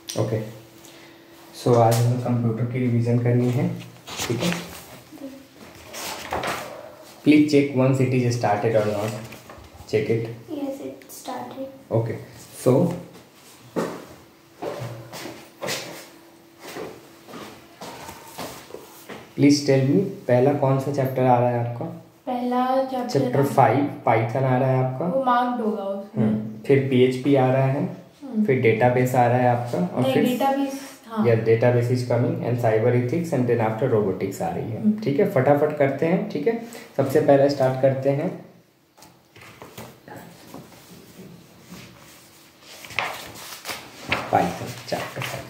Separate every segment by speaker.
Speaker 1: Okay, सो आज हमें computer की रिवीजन करनी है, ठीक है। Please check once it is started और not, check it.
Speaker 2: Yes, it started.
Speaker 1: Okay, so please tell me, पहला कौन सा चैप्टर आ रहा है आपका?
Speaker 2: पहला
Speaker 1: चैप्टर 5 पाइथन आ रहा है आपका।
Speaker 2: वो मार्क्ड होगा उसमें।
Speaker 1: फिर PHP आ रहा है, फिर डेटाबेस आ रहा है आपका, और
Speaker 2: नहीं,
Speaker 1: फिर
Speaker 2: डेटाबेस, हाँ।
Speaker 1: Yes, database is coming and cyber ethics and then after robotics आ रही है, ठीक है। फटाफट करते हैं, ठीक है। सबसे पहले स्टार्ट करते हैं पाइथन चैप्टर 5।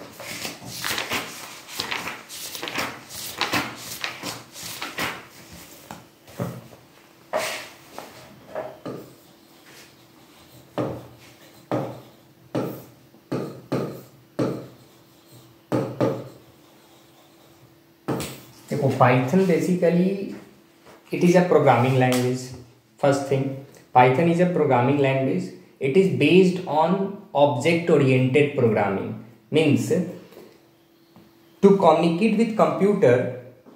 Speaker 1: देखो, Python basically it is a programming language. First thing, Python is a programming language. It is based on object oriented programming. Means to communicate with computer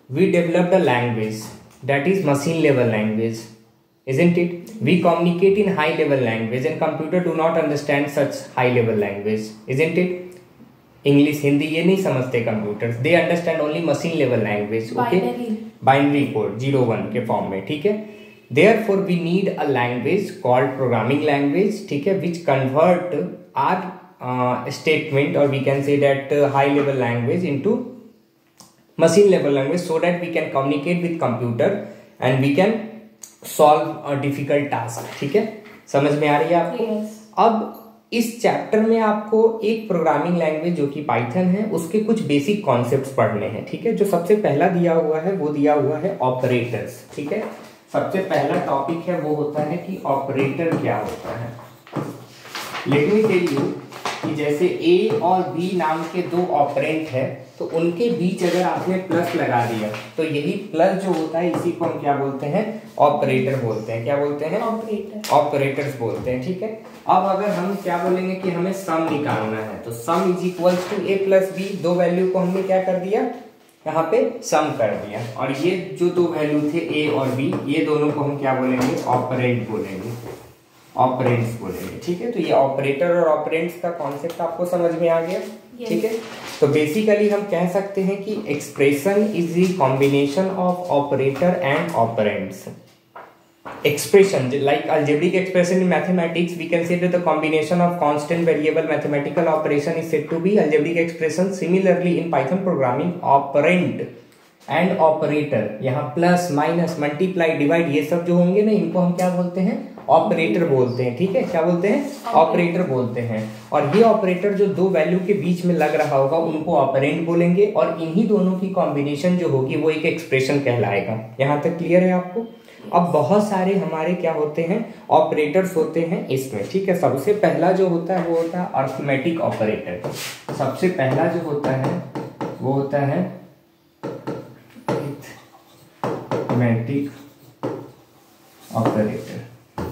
Speaker 1: we developed a language that is machine level language, isn't it? We communicate in high level language and computer do not understand such high level language, isn't it? English, Hindi ये नहीं समझते computers, they understand only machine level language, okay, binary code 0-1 के form में, ठीक है। Therefore we need a language called programming language, ठीक है, which convert our statement और we can say that high level language into machine level language so that we can communicate with computer and we can solve a difficult task, ठीक है। समझ में आ रही है आपको?
Speaker 2: Yes.
Speaker 1: अब इस चैप्टर में आपको एक प्रोग्रामिंग लैंग्वेज जो कि पाइथन है उसके कुछ बेसिक कॉन्सेप्ट्स पढ़ने हैं, ठीक है। जो सबसे पहला दिया हुआ है वो दिया हुआ है ऑपरेटर्स, ठीक है। सबसे पहला टॉपिक है वो होता है कि ऑपरेटर क्या होता है। लेट मी टेल यू कि जैसे A और B नाम के दो ऑपरेंट है तो उनके बीच अगर आपने प्लस लगा दिया तो यही प्लस जो होता है इसी को हम क्या बोलते हैं? ऑपरेटर बोलते हैं। क्या बोलते हैं? ऑपरेटर्स बोलते हैं, ठीक है। अब अगर हम क्या बोलेंगे कि हमें सम निकालना है तो sum is equal to A plus B, दो वैल्यू को हमने क्या कर दिया? यहाँ पे सम कर दिया, और ये जो दो वैल्यू थे A और B, ये दोनों को हम क्या बोलेंगे? ऑपरेंट बोलेंगे, ऑपरेंट्स बोलेंगे, ठीक है। तो ये ऑपरेटर और ऑपरेंट्स का कॉन्सेप्ट आपको समझ में आ गया, ठीक है। तो बेसिकली हम कह सकते हैं कि expression is the combination of operator and operands. Expression like algebraic expression in mathematics, we can say that the combination of constant variable mathematical operation is said to be algebraic expression. Similarly in Python programming, operand and operator, यहाँ plus minus multiply divide ये सब जो होंगे ना, इनको हम क्या बोलते हैं? ऑपरेटर बोलते हैं, ठीक है। क्या बोलते हैं? ऑपरेटर बोलते हैं। और ये ऑपरेटर जो दो वैल्यू के बीच में लग रहा होगा उनको ऑपरेंड बोलेंगे, और इन्हीं दोनों की कॉम्बिनेशन जो होगी वो एक एक्सप्रेशन कहलाएगा। यहाँ तक क्लियर है आपको? अब बहुत सारे हमारे क्या होते हैं? ऑपरेटर्स होते हैं इसमें, ठीक है। सबसे पहला जो होता है वो होता है अरिथमेटिक ऑपरेटर। सबसे पहला जो होता है वो होता है अरिथमेटिक ऑपरेटर।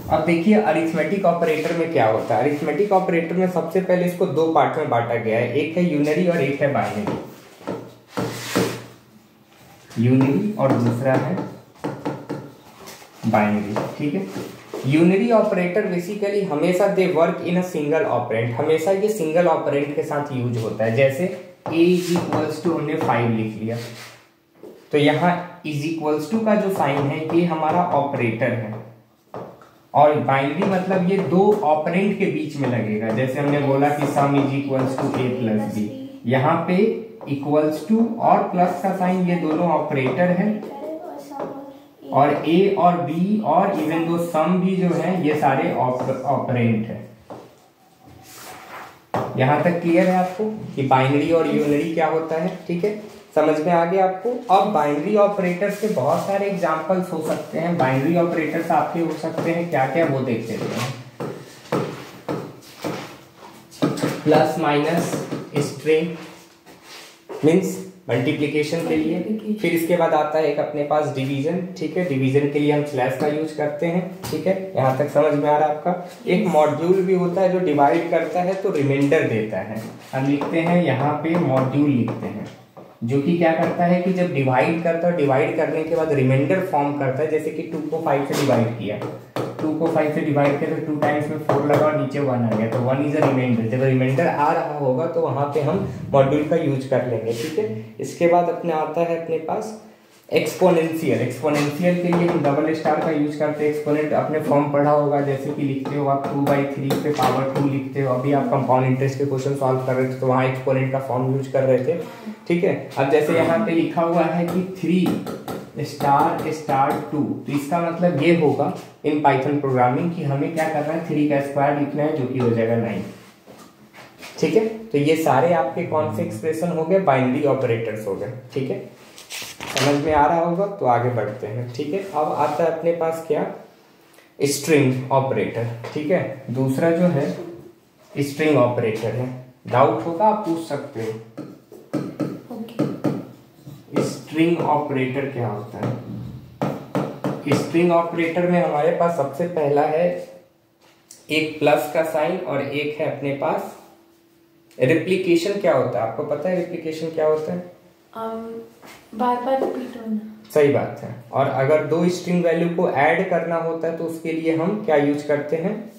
Speaker 1: अब देखिए अरिथमेटिक ऑपरेटर में क्या होता है। अरिथमेटिक ऑपरेटर में सबसे पहले इसको दो पार्ट में बांटा गया है, एक है यूनरी और एक है बाइनरी। यूनरी और दूसरा है बाइनरी, ठीक है। यूनरी ऑपरेटर बेसिकली हमेशा they work in a single operand, हमेशा ये सिंगल ऑपरेंट के साथ यूज होता है। जैसे a इज इक्वल्स टू हमने 5 लिख लिया तो यहाँ इज इक्वल्स टू का जो साइन है ये हमारा ऑपरेटर है, और बाइनरी मतलब ये दो ऑपरेंट के बीच में लगेगा। जैसे हमने बोला कि sum is equals to a plus b, यहाँ पे इक्वल्स टू और प्लस का साइन, ये दोनों ऑपरेटर है, और a और b और इवन दो सम भी जो है ये सारे ऑपरेंट है। यहां तक क्लियर है आपको कि बाइनरी और यूनरी क्या होता है, ठीक है। समझ में आ गया आपको? अब बाइनरी ऑपरेटर्स के बहुत सारे एग्जांपल्स हो सकते हैं। बाइनरी ऑपरेटर्स आपके हो सकते हैं क्या क्या, वो देख लेते हैं। Plus minus string means multiplication के लिए। फिर इसके बाद आता है एक अपने पास डिवीजन, ठीक है। डिवीजन के लिए हम स्लैश का यूज करते हैं, ठीक है। यहाँ तक समझ में आ रहा है आपका। एक मॉड्यूल भी होता है जो डिवाइड करता है तो रिमाइंडर देता है। हम लिखते हैं यहाँ पे मॉड्यूल लिखते हैं, जो कि क्या करता है कि जब डिवाइड करता है, डिवाइड करने के बाद रिमाइंडर फॉर्म करता है। जैसे कि 2 को 5 से डिवाइड किया, 2 को 5 से डिवाइड किया तो 2 टाइम्स में 4 लगा और नीचे 1 आ गया, तो 1 इज अ रिमाइंडर। जब रिमाइंडर आ रहा होगा तो वहां पे हम मॉड्यूल का यूज कर लेंगे, ठीक है। इसके बाद अपने आता है अपने पास एक्सपोनेंशियल। एक्सपोनेंशियल के लिए हम डबल स्टार का यूज करते हैं। एक्सपोनेंट आपने फॉर्म पढ़ा होगा, जैसे कि लिखते हो आप 2/3 पे पावर 2 लिखते हो। अभी आप कंपाउंड इंटरेस्ट के क्वेश्चन सॉल्व कर रहे थे तो वहाँ एक्सपोनेंट का फॉर्म यूज कर रहे थे, ठीक है। अब जैसे यहाँ पे लिखा हुआ है कि 3 स्टार 2, तो इसका मतलब ये होगा इन पाइथन प्रोग्रामिंग कि हमें क्या करना है, 3 का स्क्वायर लिखना है, जो कि हो जाएगा 9, ठीक है। तो ये सारे आपके कौन से एक्सप्रेशन हो गए, बाइनरी ऑपरेटर्स हो गए, ठीक है। समझ में आ रहा होगा, तो आगे बढ़ते हैं, ठीक है। अब आता है अपने पास क्या, स्ट्रिंग ऑपरेटर, ठीक है। दूसरा जो है स्ट्रिंग ऑपरेटर है। डाउट होगा आप पूछ सकते हो। स्ट्रिंग ऑपरेटर क्या होता है? स्ट्रिंग ऑपरेटर में हमारे पास सबसे पहला है एक प्लस का साइन और एक है अपने पास रिप्लिकेशन। क्या होता है आपको पता है रिप्लिकेशन क्या होता है?
Speaker 2: बार बार रिपीट होना।
Speaker 1: सही बात है। और अगर दो स्ट्रिंग वैल्यू को ऐड करना होता है तो उसके लिए हम क्या यूज करते हैं,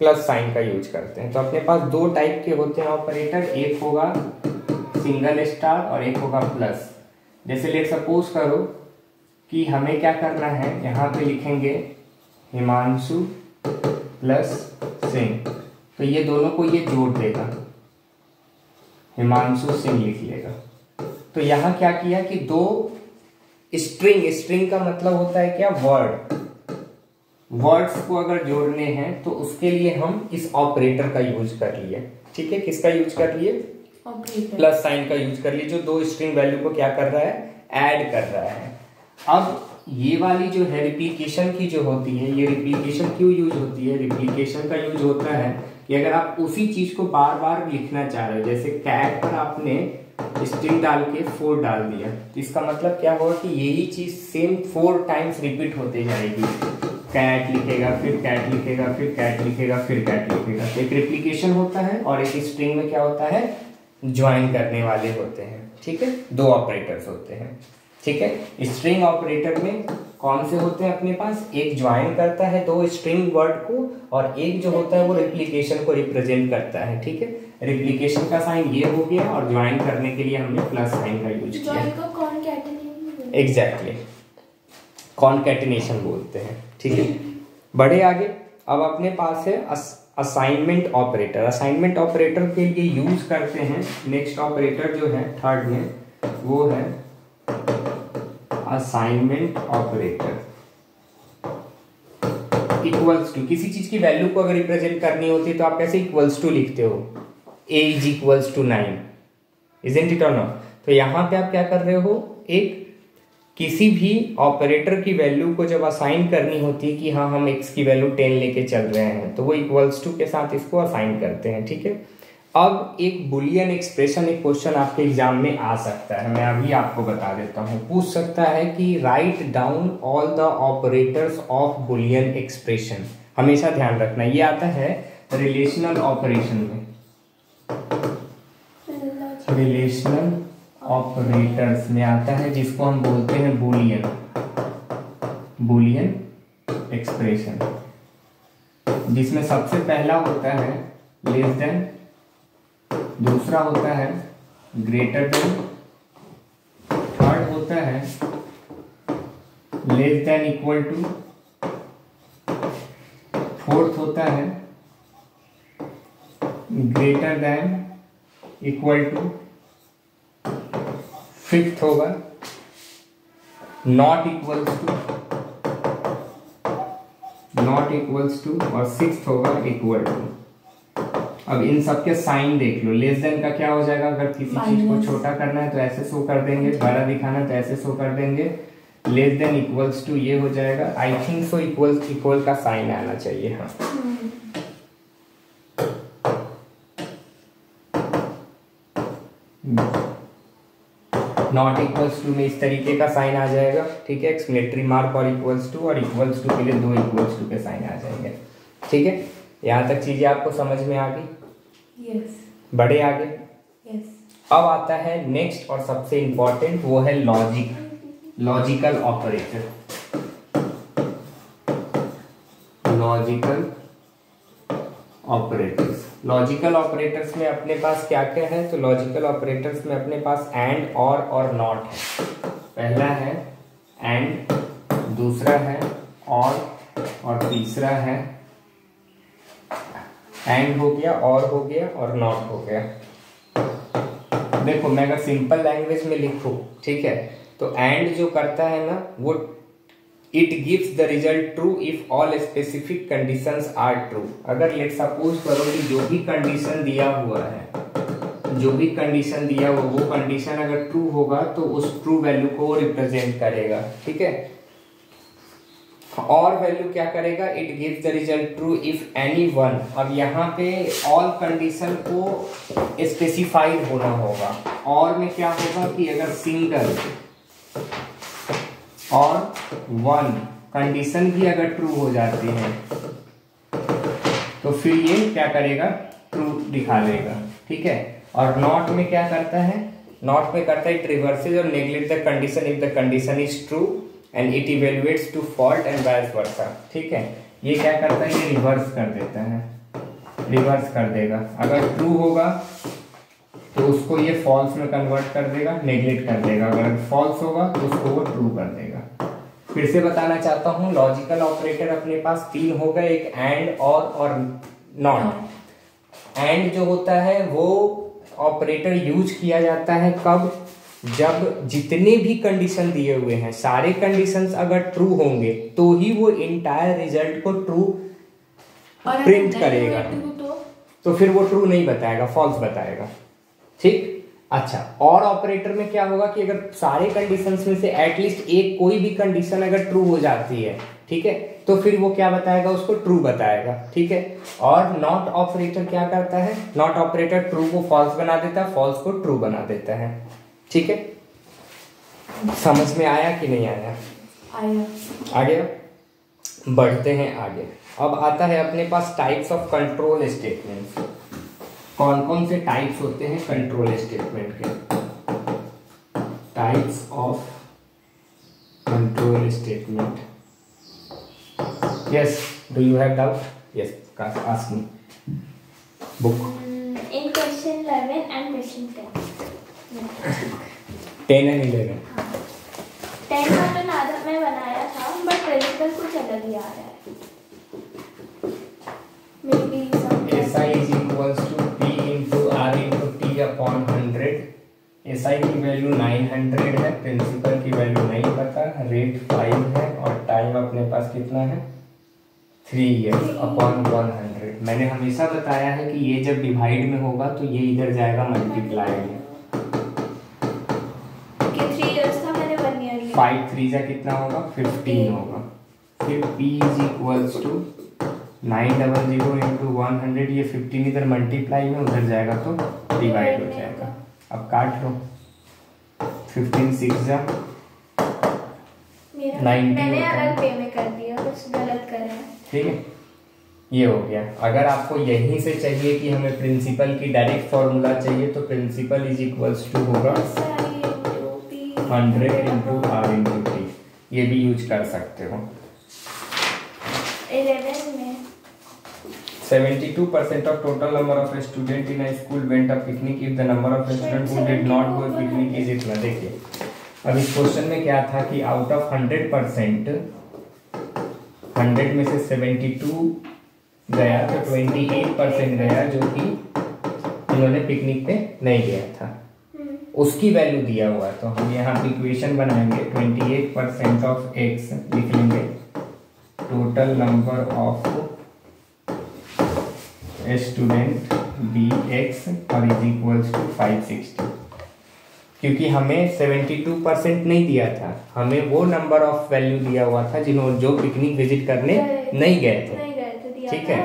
Speaker 1: प्लस साइन का यूज करते हैं। तो अपने पास 2 टाइप के होते हैं ऑपरेटर, एक होगा सिंगल स्टार और एक होगा प्लस। जैसे लेट सपोज करो कि हमें क्या करना है, यहाँ पे लिखेंगे हिमांशु प्लस सिंह, तो ये दोनों को ये जोड़ देगा, हिमांशु सिंह लिख लेगा। तो यहाँ क्या किया कि 2 स्ट्रिंग का मतलब होता है क्या, वर्ड्स को अगर जोड़ने हैं तो उसके लिए हम इस ऑपरेटर का यूज कर लिए, ठीक है। किसका यूज कर लिए, प्लस साइन का यूज कर लिए, जो 2 स्ट्रिंग वैल्यू को क्या कर रहा है, ऐड कर रहा है। अब ये वाली जो है रिप्लिकेशन की जो होती है, ये रिप्लिकेशन क्यों यूज होती है, रिप्लिकेशन का यूज होता है कि अगर आप उसी चीज को बार बार लिखना चाह रहे हो, जैसे कैट पर आपने स्ट्रिंग डाल के 4 डाल दिया, तो इसका मतलब क्या होगा कि यही चीज सेम 4 टाइम्स रिपीट होते जाएगी। कैट लिखेगा, फिर कैट लिखेगा, फिर कैट लिखेगा, फिर कैट लिखेगा। तो एक रिप्लिकेशन होता है और एक स्ट्रिंग में क्या होता है, ज्वाइन करने वाले होते हैं, ठीक है। 2 ऑपरेटर्स होते हैं, ठीक है। स्ट्रिंग ऑपरेटर में कौन से होते हैं अपने पास, एक ज्वाइन करता है 2 स्ट्रिंग वर्ड को और एक जो होता है वो रिप्लिकेशन को रिप्रेजेंट करता है, ठीक है। रिप्लिकेशन का साइन ये हो गया और ज्वाइन करने के लिए हमने प्लस साइन का यूज किया। एग्जैक्टली, कॉनकैटिनेशन बोलते हैं, ठीक है। बढ़े आगे। अब अपने पास है असाइनमेंट ऑपरेटर। असाइनमेंट ऑपरेटर के लिए यूज करते हैं नेक्स्ट ऑपरेटर जो है थर्ड में, वो है असाइनमेंट ऑपरेटर। इक्वल्स टू, किसी चीज की वैल्यू को अगर रिप्रेजेंट करनी होती है तो आप कैसे इक्वल्स टू लिखते हो, a is equals to 9, isn't it और नॉट। तो यहां पे आप क्या कर रहे हो, एक किसी भी ऑपरेटर की वैल्यू को जब असाइन करनी होती है कि हाँ हम x की वैल्यू 10 लेके चल रहे हैं, तो वो इक्वल्स टू के साथ इसको असाइन करते हैं, ठीक है। अब एक बुलियन एक्सप्रेशन, एक क्वेश्चन आपके एग्जाम में आ सकता है, मैं अभी आपको बता देता हूँ। पूछ सकता है कि write down all the operators of Boolean expression. हमेशा ध्यान रखना, ये आता है रिलेशनल ऑपरेशन में, रिलेशनल ऑपरेटर्स में आता है, जिसको हम बोलते हैं बुलियन एक्सप्रेशन, जिसमें सबसे पहला होता है लेस देन, दूसरा होता है ग्रेटर देन, थर्ड होता है less than equal to, fourth होता है greater than equal to, fifth होगा नॉट इक्वल्स टू, और सिक्स्थ होगा इक्वल टू। अब इन सब के साइन देख लो। लेस देन का क्या हो जाएगा, अगर किसी चीज को छोटा करना है तो ऐसे शो कर देंगे, बड़ा दिखाना है तो ऐसे शो कर देंगे। लेस देन इक्वल्स टू ये हो जाएगा, आई थिंक सो इक्वल का साइन आना चाहिए, हाँ। नॉट इक्वल्स टू में इस तरीके का साइन आ जाएगा, ठीक है, एक्सक्लेमेटरी मार्क और इक्वल्स टू, और इक्वल्स टू के लिए 2 इक्वल्स टू के साइन आ जाएंगे, ठीक है। यहाँ तक चीजें आपको समझ में आ गई?
Speaker 2: यस।
Speaker 1: बड़े आगे?
Speaker 2: यस।
Speaker 1: अब आता है नेक्स्ट और सबसे इंपॉर्टेंट, वो है लॉजिकल ऑपरेटर। लॉजिकल ऑपरेटर्स में अपने पास क्या क्या है? तो लॉजिकल ऑपरेटर्स में अपने पास एंड और नॉट है। पहला है एंड, दूसरा है और तीसरा है एंड हो गया, और नॉट हो गया। देखो मैं अगर सिंपल लैंग्वेज में लिखूं, ठीक है, तो एंड जो करता है ना, वो it gives the result true if all specific conditions are true. अगर लेट सपोज करो कि जो भी कंडीशन दिया हुआ वो कंडीशन अगर ट्रू होगा तो उस ट्रू वैल्यू को रिप्रेजेंट करेगा, ठीक है। और वैल्यू क्या करेगा? It gives the result true if any one. अब यहाँ पे ऑल कंडीशन को स्पेसिफाइड होना होगा। और में क्या होगा कि अगर सिंगल और वन कंडीशन भी अगर ट्रू हो जाती है तो फिर ये क्या करेगा? ट्रू दिखा देगा, ठीक है। और नॉट में क्या करता है? नॉट में करता है इट रिवर्सेस और neglect the condition if the condition is true and it evaluates to false and vice versa, ठीक है। ये क्या करता है? ये रिवर्स कर देता है, रिवर्स कर देगा। अगर ट्रू होगा तो उसको ये फॉल्स में कन्वर्ट कर देगा, नेग्लेक्ट कर देगा। अगर फॉल्स होगा तो उसको वो ट्रू कर देगा। फिर से बताना चाहता हूँ, लॉजिकल ऑपरेटर अपने पास 3 हो गए, एक एंड और नॉट। एंड जो होता है वो ऑपरेटर यूज किया जाता है कब? जब जितने भी कंडीशन दिए हुए हैं सारे कंडीशंस अगर ट्रू होंगे तो ही वो इंटायर रिजल्ट को ट्रू प्रिंट करेगा, तो फिर वो ट्रू नहीं बताएगा, फॉल्स बताएगा, ठीक। अच्छा, और ऑपरेटर में क्या होगा कि अगर सारे कंडीशंस में से एटलीस्ट एक कोई भी कंडीशन अगर ट्रू हो जाती है, ठीक है, तो फिर वो क्या बताएगा? उसको ट्रू बताएगा, ठीक है। और नॉट ऑपरेटर क्या करता है? नॉट ऑपरेटर ट्रू को फॉल्स बना देता है, फॉल्स को ट्रू बना देता है, ठीक है। समझ में आया कि नहीं आया? आ गया। बढ़ते हैं आगे। अब आता है अपने पास टाइप्स ऑफ कंट्रोल स्टेटमेंट्स। कौन कौन से टाइप्स होते हैं कंट्रोल स्टेटमेंट के? Types of control statement. Yes, do you have doubt? Yes, ask me. Book
Speaker 2: in question 11 and question
Speaker 1: 10 and 11।
Speaker 2: 10 का तो नादर में बनाया था, बट प्रिंसिपल कुछ अलग ही आ रहा है।
Speaker 1: SI is equals to P into R into T upon 100। SI की वैल्यू 900 है, प्रिंसिपल की वैल्यू नहीं पता, रेट 5 है और टाइम अपने पास कितना है? 3 years अपॉन 100। मैंने हमेशा बताया है कि ये जब डिवाइड में होगा तो ये इधर जाएगा मल्टीप्लाई में।
Speaker 2: 3 years था, मैंने 1 year लिया।
Speaker 1: 5 3 जा कितना होगा? 15 होगा। फिर P is equals to 900 into 100, ये 15 इधर मल्टीप्लाई में उधर जाएगा तो डिवाइड हो जाएगा। अब काट लो, 15 6 जा 90
Speaker 2: मैंने अलग पे में कर दिया, कुछ गलत कर रहा है,
Speaker 1: ठीक है। ये हो गया। अगर आपको यहीं से चाहिए कि हमें प्रिंसिपल की डायरेक्ट फॉर्मूला चाहिए तो प्रिंसिपल इज इक्वल्स टू होगा 100 इंटू R इंटू T। ये भी यूज कर सकते हो।
Speaker 2: 11 में
Speaker 1: 72% of total number of students in a school went a picnic if the number of students who did not go picnic is इतना। देखिए अब इस क्वेश्चन में क्या था कि आउट ऑफ 100% 100 में से 72 गया तो 28% गया जो कि उन्होंने पिकनिक पे नहीं गया था, उसकी वैल्यू दिया हुआ है। तो हम यहाँ पे इक्वेशन बनाएंगे, 28% ऑफ x लिख लेंगे total number of student bx और इज इक्वल्स टू 560। क्योंकि हमें 72% नहीं दिया था, हमें वो नंबर ऑफ वैल्यू दिया हुआ था जिन्होंने जो पिकनिक विजिट करने नहीं गए थे, ठीक है।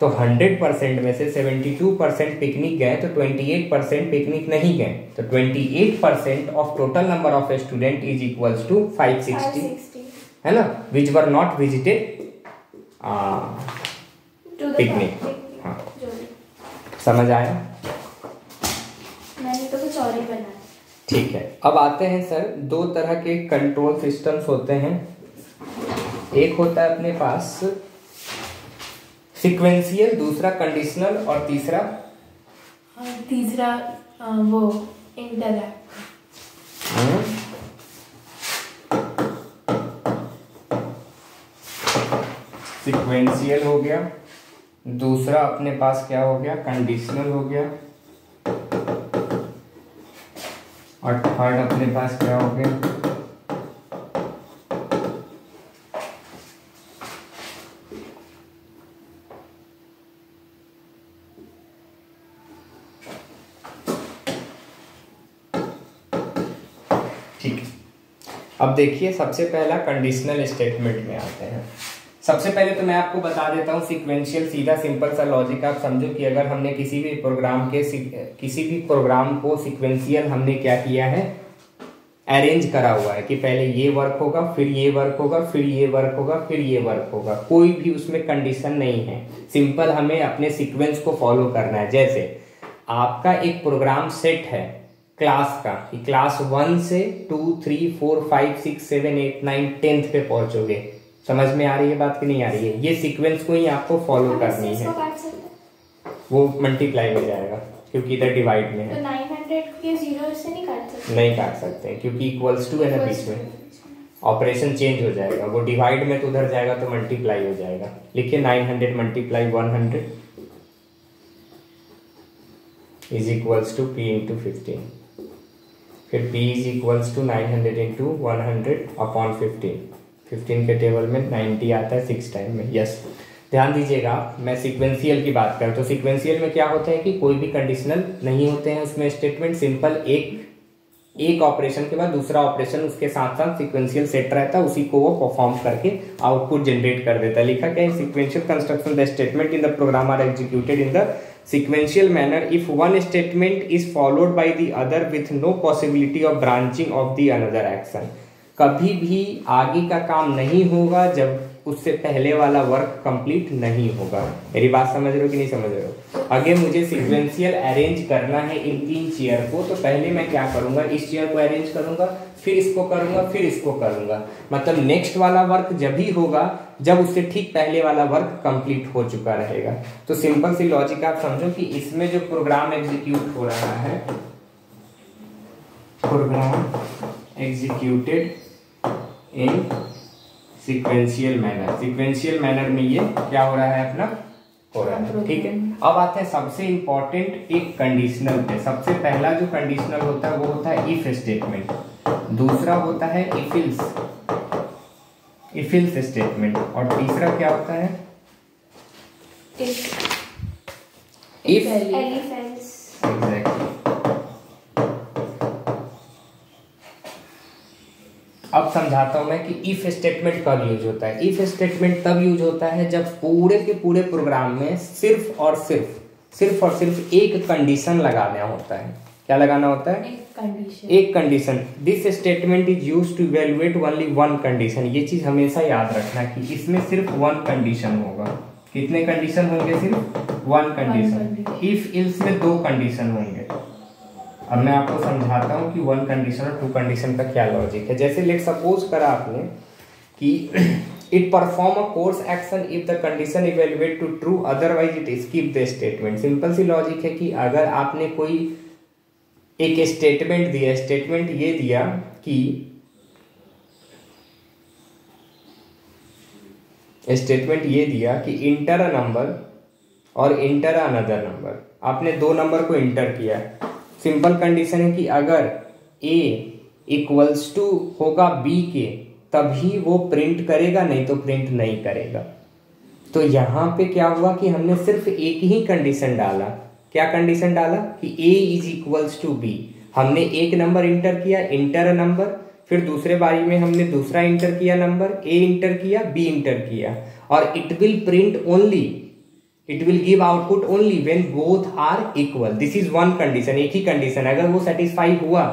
Speaker 1: तो 100% में से 72% पिकनिक गए तो 28% पिकनिक नहीं गए, तो 28% of total number of student is equals to 560, है ना, which were not visited picnic. हाँ, समझ आया?
Speaker 2: मैंने तो कुछ और ही बनाया।
Speaker 1: ठीक है, अब आते हैं सर, दो तरह के कंट्रोल सिस्टम्स होते हैं। एक होता है अपने पास सीक्वेंशियल, दूसरा कंडीशनल, और तीसरा
Speaker 2: वो इंटरैक्ट।
Speaker 1: सीक्वेंशियल हो गया, दूसरा अपने पास क्या हो गया, कंडीशनल हो गया, और थर्ड अपने पास क्या हो गया, ठीक है। अब देखिए, सबसे पहला कंडीशनल स्टेटमेंट में आते हैं। सबसे पहले तो मैं आपको बता देता हूँ सीक्वेंशियल, सीधा सिंपल सा लॉजिक आप समझो कि अगर हमने किसी भी प्रोग्राम को सीक्वेंशियल हमने क्या किया है, अरेंज करा हुआ है कि पहले ये वर्क होगा, फिर ये वर्क होगा, फिर ये वर्क होगा, फिर ये वर्क होगा, कोई भी उसमें कंडीशन नहीं है, सिंपल हमें अपने सीक्वेंस को फॉलो करना है। जैसे आपका एक प्रोग्राम सेट है क्लास का, कि क्लास 1 से 2 3 4 5 6 7 8 9 10th पे पहुंचोगे। समझ में आ रही है बात कि नहीं आ रही है? ये सीक्वेंस को ही आपको फॉलो करनी है। वो मल्टीप्लाई में जाएगा क्योंकि इधर डिवाइड में है।
Speaker 2: तो 900 के 0 से नहीं काट सकते?
Speaker 1: नहीं काट सकते क्योंकि इक्वल्स टू है ना बीच में, ऑपरेशन चेंज हो जाएगा। वो डिवाइड में तो उधर जाएगा तो मल्टीप्लाई हो जाएगा। लिखिए 900 multiply 100 is equals to p into 15, फिर p is equals to 900 into 100 upon 15 के टेबल में 90 आता है 6 टाइम में। यस, ध्यान दीजिएगा, मैं सीक्वेंशियल की बात करूँ तो सीक्वेंशियल में क्या होता है कि कोई भी कंडीशनल नहीं होते हैं उसमें स्टेटमेंट, सिंपल एक ऑपरेशन के बाद दूसरा ऑपरेशन उसके साथ साथ सीक्वेंशियल सेट रहता है, उसी को वो परफॉर्म करके आउटपुट जनरेट कर देता है। लिखा क्या है, sequential construction the statement in the program are executed in the sequential manner if one statement is followed by the other with no possibility of branching of the another action। कभी भी आगे का काम नहीं होगा जब उससे पहले वाला वर्क कंप्लीट नहीं होगा। मेरी बात समझ रहे हो कि नहीं समझ रहे हो? अगर मुझे सीक्वेंशियल अरेंज करना है इन 3 चेयर को, तो पहले मैं क्या करूंगा, इस चेयर को अरेंज करूंगा, फिर इसको करूंगा, फिर इसको करूंगा। मतलब नेक्स्ट वाला वर्क जब भी होगा जब उससे ठीक पहले वाला वर्क कंप्लीट हो चुका रहेगा। तो सिंपल सी लॉजिक आप समझो कि इसमें जो प्रोग्राम एग्जीक्यूट हो रहा है, program executed in sequential manner, sequential manner में ये क्या हो रहा है, अपना हो रहा है। ठीक है, अब आते हैं सबसे इंपॉर्टेंट एक कंडीशनल पे। सबसे पहला जो कंडीशनल होता है वो होता है इफ स्टेटमेंट, दूसरा होता है इफ एल्स स्टेटमेंट, और तीसरा क्या होता है, इफ एल्स। एग्जैक्टली। अब समझाता हूं मैं कि इफ स्टेटमेंट कब यूज होता है। इफ स्टेटमेंट तब यूज होता है जब पूरे के पूरे प्रोग्राम में सिर्फ और सिर्फ एक कंडीशन लगाना होता है। क्या लगाना होता है? एक condition. This statement is used to evaluate only one condition. ये चीज हमेशा याद रखना कि इसमें सिर्फ वन कंडीशन होगा। कितने कंडीशन होंगे? सिर्फ वन कंडीशन। इफ एल्स में 2 कंडीशन होंगे। अब मैं आपको समझाता हूँ कि 1 कंडीशन और 2 कंडीशन का क्या लॉजिक है। जैसे लेट सपोज करा आपने कि it perform a course action if the condition evaluate to true, otherwise it skip the statement. Simple सी लॉजिक है कि अगर आपने कोई एक स्टेटमेंट दिया, स्टेटमेंट ये दिया कि इंटर अ नंबर और इंटर अनदर नंबर। आपने 2 नंबर को इंटर किया। सिंपल कंडीशन है कि अगर a इक्वल्स टू होगा b के तभी वो प्रिंट करेगा, नहीं तो प्रिंट नहीं करेगा। तो यहाँ पे क्या हुआ कि हमने सिर्फ एक ही कंडीशन डाला। क्या कंडीशन डाला? कि a is equals to b। हमने एक नंबर इंटर किया, इंटर नंबर, फिर दूसरे बारी में हमने दूसरा इंटर किया नंबर, a इंटर किया, b इंटर किया, और it will print only it will give output only when both are equal. This is one condition, एक ही कंडीशन। अगर वो सेटिस्फाई हुआ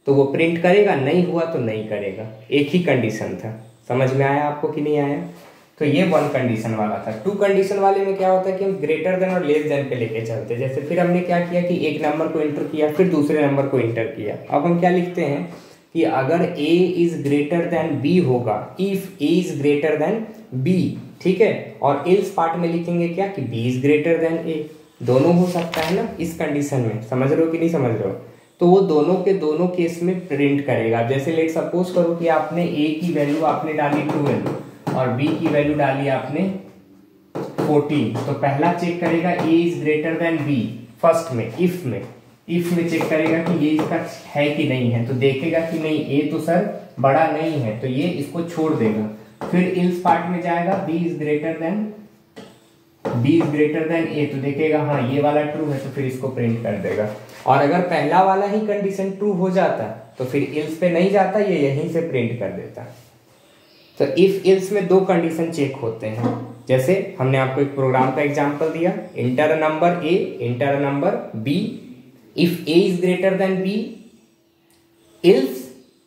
Speaker 1: तो वो प्रिंट करेगा, नहीं हुआ तो नहीं करेगा। एक ही कंडीशन था। समझ में आया आपको कि नहीं आया? तो ये वन कंडीशन वाला था। टू कंडीशन वाले में क्या होता है कि हम ग्रेटर देन और लेस देन पे लेके चलते। जैसे फिर हमने क्या किया कि एक नंबर को इंटर किया, फिर दूसरे नंबर को इंटर किया। अब हम क्या लिखते हैं कि अगर a is greater than b होगा, if a is greater than b, ठीक है। और एल्स पार्ट में लिखेंगे क्या कि b is greater than a। दोनों हो सकता है ना इस कंडीशन में। समझ रहे हो कि नहीं समझ रहे हो? तो वो दोनों के दोनों केस में प्रिंट करेगा। जैसे लेट सपोज करो कि आपने a की वैल्यू आपने डाली 12 और b की वैल्यू डाली आपने 14, तो पहला चेक करेगा a is greater than b first में, इफ में चेक करेगा कि ये इसका है कि नहीं है। तो देखेगा कि नहीं a तो सर बड़ा नहीं है, तो ये इसको छोड़ देगा। फिर इल्स पार्ट में जाएगा b is greater than a, तो देखेगा हाँ ये वाला ट्रू है, तो फिर इसको प्रिंट कर देगा। और अगर पहला वाला ही कंडीशन ट्रू हो जाता तो फिर इल्स पे नहीं जाता, ये यहीं से प्रिंट कर देता। तो इफ इल्स में दो कंडीशन चेक होते हैं। जैसे हमने आपको एक प्रोग्राम का एग्जांपल दिया, inter a number a, inter a number b, if a is greater than b, ills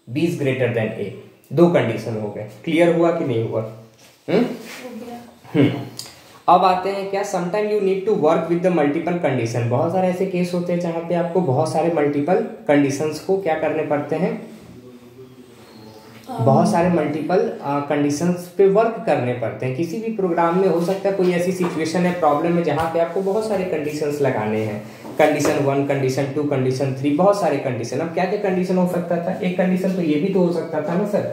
Speaker 1: b is greater than a। दो कंडीशन हो गए। क्लियर हुआ कि नहीं हुआ? अब आते हैं क्या, sometime you need to work with the multiple condition. बहुत सारे ऐसे केस होते हैं जहां पे आपको बहुत सारे मल्टीपल कंडीशंस को क्या करने पड़ते हैं, बहुत सारे मल्टीपल कंडीशंस पे वर्क करने पड़ते हैं। किसी भी प्रोग्राम में हो सकता है कोई ऐसी सिचुएशन है, प्रॉब्लम है, जहां पे आपको बहुत सारे कंडीशंस लगाने हैं। कंडीशन 1, कंडीशन 2, कंडीशन 3, बहुत सारे कंडीशन। अब क्या क्या कंडीशन हो सकता था? एक कंडीशन तो ये भी तो हो सकता था ना सर,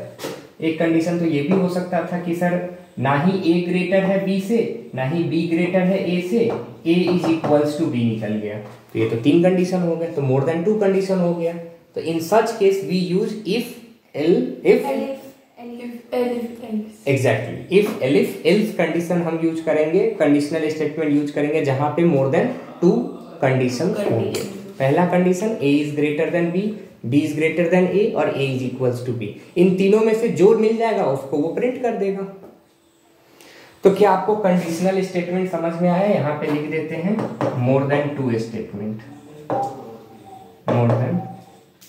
Speaker 1: एक कंडीशन तो ये भी हो सकता था कि सर ना ही a ग्रेटर है b से, ना ही b ग्रेटर है a से, a is equals to b निकल गया। तो ये तो 3 कंडीशन हो गए, तो मोर देन 2 कंडीशन हो गया। तो in such case we use if exactly if else condition हम यूज करेंगे, कंडीशनल स्टेटमेंट यूज करेंगे जहां पे मोर देन 2 कंडीशन होंगे। पहला condition a is greater than b, b is greater than a और a is equals to b। इन तीनों में से जो मिल जाएगा उसको वो प्रिंट कर देगा। तो क्या आपको कंडीशनल स्टेटमेंट समझ में आया? यहां पे लिख देते हैं मोर देन 2 स्टेटमेंट, मोर देन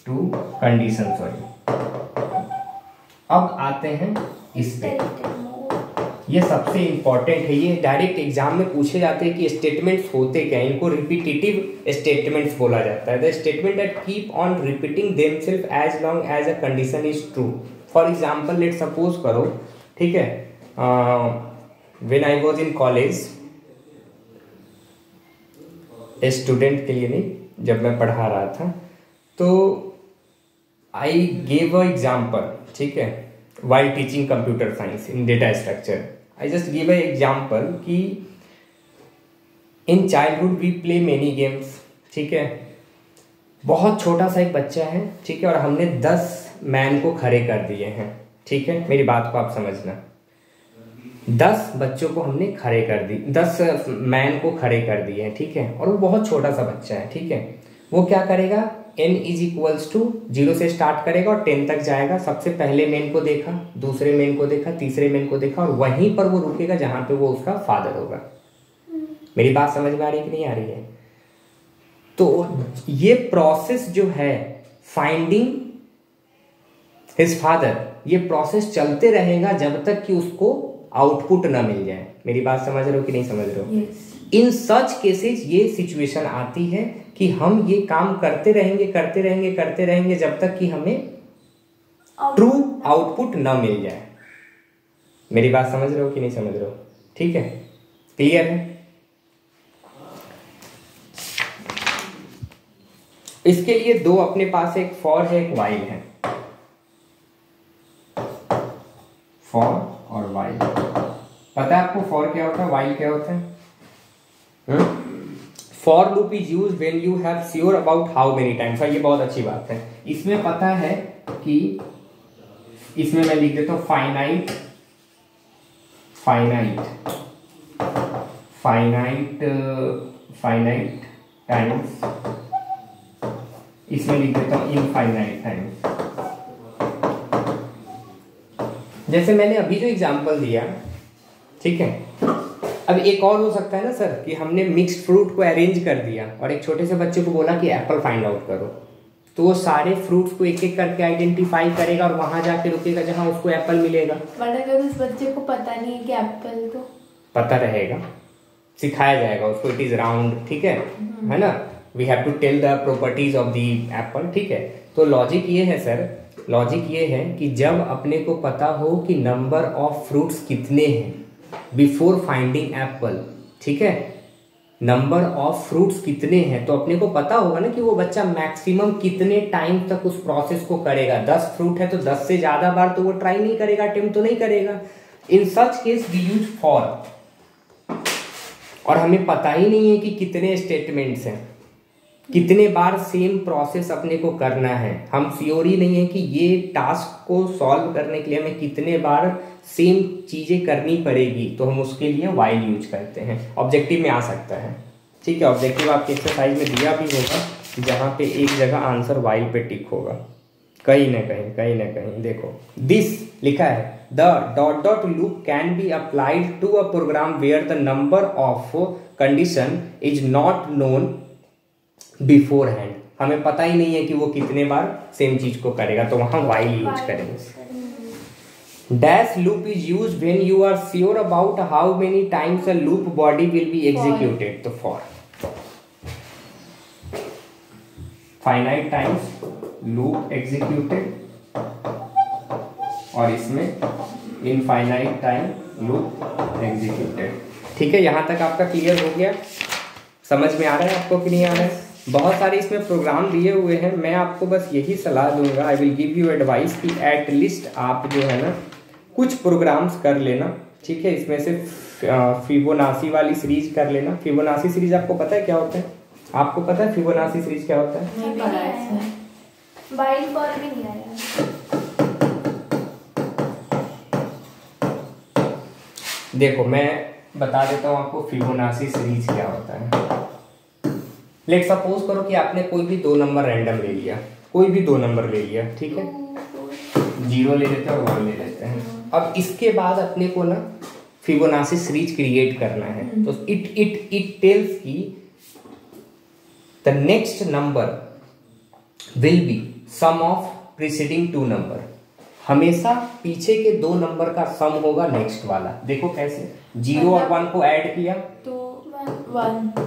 Speaker 1: 2 कंडीशन, सॉरी। अब आते हैं इस पे, ये सबसे इंपॉर्टेंट है। ये डायरेक्ट एग्जाम में पूछे जाते हैं कि स्टेटमेंट्स होते क्या हैं। इनको रिपीटेटिव स्टेटमेंट्स बोला जाता है। The statement that keep on repeating themselves as long as a condition is true. For example let suppose करो, ठीक है, when I was in college, student के लिए नहीं, जब मैं पढ़ा रहा था, तो आई गेव अ एग्जाम्पल, ठीक है, while teaching computer science in data structure, I just give a example कि in childhood we play many games, ठीक है। बहुत छोटा सा एक बच्चा है, ठीक है, और हमने 10 मैन को खड़े कर दिए हैं, ठीक है। मेरी बात को आप समझना, 10 बच्चों को हमने खड़े कर दी, 10 मैन को खड़े कर दिए हैं, ठीक है। और वो बहुत छोटा सा बच्चा है, ठीक है। वो क्या करेगा, n इज इक्वल्स टू 0 से स्टार्ट करेगा और 10 तक जाएगा। सबसे पहले मैन को देखा, दूसरे मैन को देखा, तीसरे मैन को देखा, और वहीं पर वो रुकेगा जहां पे वो उसका फादर होगा। मेरी बात समझ में आ रही है कि नहीं आ रही है? तो ये प्रोसेस जो है फाइंडिंग हिज फादर, ये प्रोसेस चलते रहेगा जब तक कि उसको आउटपुट ना मिल जाए। मेरी बात समझ रहे हो कि नहीं समझ रहे हो? इन सच केसेस ये सिचुएशन आती है कि हम ये काम करते रहेंगे जब तक कि हमें ट्रू आउटपुट ना मिल जाए। मेरी बात समझ रहे हो कि नहीं समझ रहे हो? ठीक है, क्लियर है? इसके लिए दो अपने पास एक फॉर है, एक वाइल है। फॉर और वाइल, पता है आपको फॉर क्या होता है, वाइल क्या होता है? For loop is use when you have sure about how many times. ये बहुत अच्छी बात है। इसमें पता है कि इसमें मैं लिख देता हूं फाइनाइट टाइम्स, इसमें लिख देता हूं इनफाइनाइट टाइम्स। जैसे मैंने अभी जो एग्जांपल दिया, ठीक है, अब एक और हो सकता है ना सर कि हमने मिक्स्ड फ्रूट को अरेंज कर दिया और एक छोटे से बच्चे को बोला कि एप्पल फाइंड आउट करो, तो वो सारे फ्रूट्स को एक एक करके आइडेंटिफाई करेगा और वहां जाके रुकेगा जहां उसको एप्पल मिलेगा।
Speaker 2: बट अगर उस बच्चे को पता नहीं है कि एप्पल, तो
Speaker 1: पता रहेगा, सिखाया जाएगा उसको, इट इज राउंड, ठीक है ना, we have to tell the properties of the apple, ठीक है। तो लॉजिक ये है सर, लॉजिक ये है कि जब अपने को पता हो कि नंबर ऑफ फ्रूट्स कितने हैं बिफोर फाइंडिंग एप्पल, ठीक है, नंबर ऑफ फ्रूट्स कितने हैं, तो अपने को पता होगा ना कि वो बच्चा मैक्सिमम कितने टाइम तक उस प्रोसेस को करेगा। 10 फ्रूट है तो 10 से ज्यादा बार तो वो ट्राई नहीं करेगा, अटेम्प्ट तो नहीं करेगा। In such case we use for, और हमें पता ही नहीं है कि कितने स्टेटमेंट्स हैं, कितने बार सेम प्रोसेस अपने को करना है। हम श्योर ही नहीं है कि ये टास्क को सॉल्व करने के लिए हमें कितने बार सेम चीजें करनी पड़ेगी, तो हम उसके लिए वाइल यूज करते हैं। ऑब्जेक्टिव में आ सकता है, ठीक है, ऑब्जेक्टिव आपके एक्सरसाइज में दिया भी होगा जहाँ पे एक जगह आंसर वाइल पे टिक होगा, कहीं ना कहीं देखो दिस लिखा है, the dot dot loop can be applied to a program where the number of condition is not known beforehand. हमें पता ही नहीं है कि वो कितने बार सेम चीज को करेगा, तो वहां वाइल यूज करेंगे। Dash loop is use when you are sure about how many times a loop body will be executed, तो for finite times loop executed, और इसमें इनफाइनाइट टाइम लूप एग्जीक्यूटेड। ठीक है, यहां तक आपका क्लियर हो गया? समझ में आ रहा है आपको कि नहीं आ रहा है? बहुत सारे इसमें प्रोग्राम दिए हुए हैं, मैं आपको बस यही सलाह दूंगा, I will give you advice कि एट लीस्ट आप जो है ना कुछ प्रोग्राम्स कर लेना, ठीक है। इसमें से फिबोनाची वाली सीरीज कर लेना। फिबोनाची सीरीज आपको पता है क्या होता है? आपको पता है फिबोनाची सीरीज क्या होता है?
Speaker 2: नहीं पता है, वाइल फॉर भी नहीं आया।
Speaker 1: देखो मैं बता देता हूँ आपको फिबोनाची सीरीज क्या होता है। लेट सपोज करो कि आपने कोई भी 2 नंबर रैंडम ले लिया, कोई भी 2 नंबर ले लिया, ठीक है, 0 ले लेते हैं और 1 ले लेते हैं। अब इसके बाद अपने को ना फिबोनाची सीरीज क्रिएट करना है, तो इट टेल्स की the next number will be sum of preceding 2 number. हमेशा पीछे के 2 नंबर का सम होगा नेक्स्ट वाला। देखो कैसे, 0 और 1 को ऐड किया
Speaker 2: तो 1।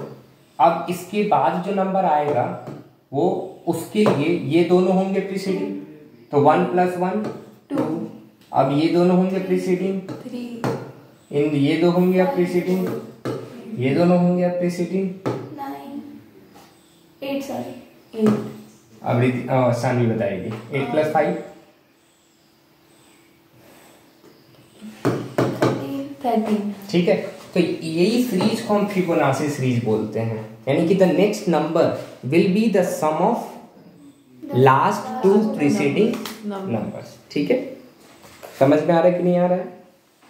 Speaker 1: अब इसके बाद जो नंबर आएगा वो उसके लिए ये दोनों होंगे प्रीसीडिंग, तो 1 + 1 2। अब ये दोनों होंगे प्रीसीडिंग
Speaker 2: 3,
Speaker 1: ये दो होंगे अब प्रीसीडिंग, ये दोनों होंगे अब प्रीसीडिंग
Speaker 2: 9 8 सॉरी 8।
Speaker 1: अब सानी बताएगी 8 + 5
Speaker 2: 13।
Speaker 1: ठीक है, तो यही सीरीज को हम फिबोनाची सीरीज बोलते हैं, यानी कि the next number will be the sum of last 2 preceding numbers. ठीक है, समझ में आ रहा है कि नहीं आ रहा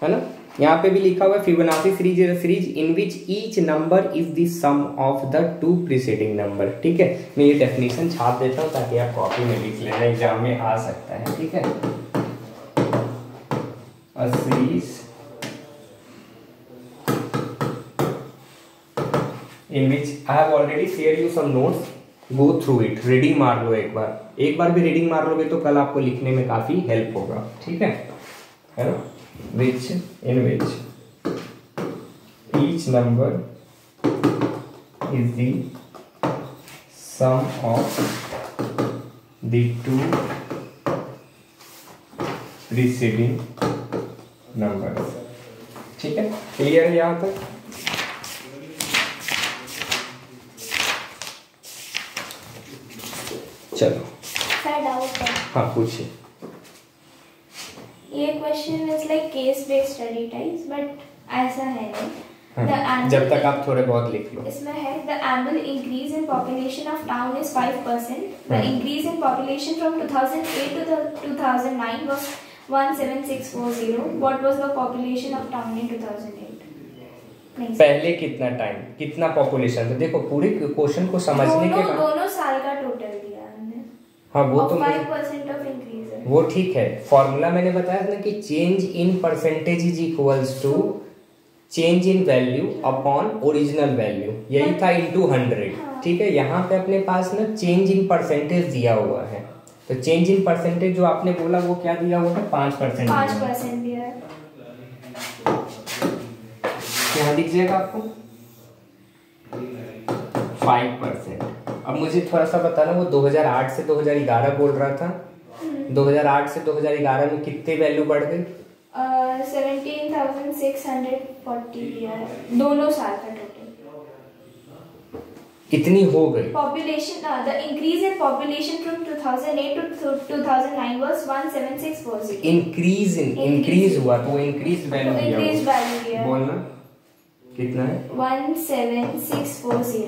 Speaker 1: है ना? यहाँ पे भी लिखा हुआ है Fibonacci series is a series in which each number is the sum of the 2 preceding number. ठीक है, मैं ये डेफिनेशन छाप देता हूँ ताकि आप कॉपी में लिख लेना, एग्जाम में आ सकता है। ठीक है, a series in which I have already shared you some notes, go through it, reading मार लो एक बार भी रीडिंग मार लोगे तो कल आपको लिखने में काफी हेल्प होगा। ठीक है ना? which in which each number is the sum of the 2 preceding numbers। ठीक है, क्लियर है यहाँ तक? चलो
Speaker 2: सर डाउट है,
Speaker 1: हाँ पूछिए।
Speaker 2: ये question is like case based study types, but ऐसा है
Speaker 1: हाँ, जब तक आप थोड़े बहुत लिख लो।
Speaker 2: इसमें है the annual increase in population of town is 5%। The increase in population from 2008 to 2009 was 17640। What was the population of town in 2008?
Speaker 1: पहले कितना टाइम, कितना पॉपुलेशन था? देखो पूरे क्वेश्चन को समझने के बाद
Speaker 2: दोनों साल का टोटल दिया हमने।
Speaker 1: हाँ वो तो
Speaker 2: 5% ऑफ इंक्रीज है,
Speaker 1: वो ठीक है। फॉर्मूला मैंने बताया था ना कि change in percentage is equals to change in value upon original value, यही था इनटू 100। ठीक है, यहाँ पे अपने पास ना चेंज इन परसेंटेज दिया हुआ है, तो चेंज इन परसेंटेज जो आपने बोला वो क्या दिया हुआ है, 5%।
Speaker 2: 5% दिया है।
Speaker 1: यहाँ दिख जाएगा आपको 5%। अब मुझे थोड़ा सा बताना, वो 2008 से 2011 बोल रहा था, 2008 से 2011 में कितने वैल्यू बढ़ गई?
Speaker 2: 17,640 दिया है, दोनों साल का टोटल
Speaker 1: कितनी हो गई?
Speaker 2: Population, the increase in population from 2008 to 2009 was 17640।
Speaker 1: Increase हुआ, तो इंक्रीज वैल्यू दिया, बोलना कितना है?
Speaker 2: 17640।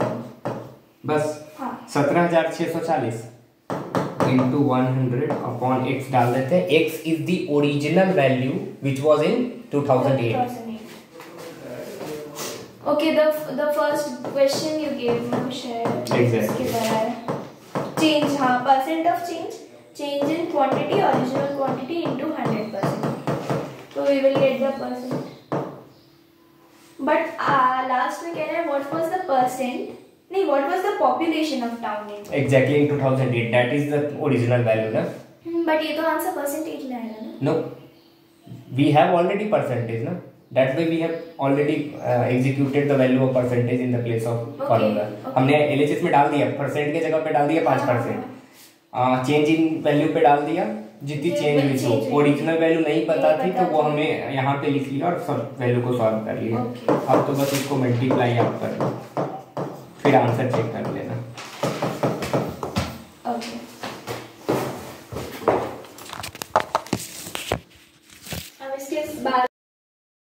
Speaker 1: बस
Speaker 2: हाँ,
Speaker 1: 17,640 इंटू 100 अपॉन x डाल देते हैं। x is the original value which was in 2008।
Speaker 2: Okay, the first question you gave me, शायद इसके बारे में change, हाँ, percent of change in quantity, original quantity into 100%, so we will get the percent, but last में कह रहे हैं what was the percent, नहीं, what was the population of town in
Speaker 1: exactly in 2008, that is the original value ना।
Speaker 2: but ये तो answer percentage में आएगा ना?
Speaker 1: No, we have already percentage ना, that way we have already executed the value of percentage in the place of formula। हमने LHS में डाल दिया, परसेंट के जगह पे डाल दिया 5%, चेंज इन वैल्यू पे डाल दिया जितनी चेंज हुई थी, ओरिजिनल वैल्यू नहीं पता थी तो वो हमें यहाँ पे लिख लिया और सब वैल्यू को सॉल्व कर लिया। अब तो बस इसको मल्टीप्लाई आप कर लो, फिर आंसर चेक कर ले।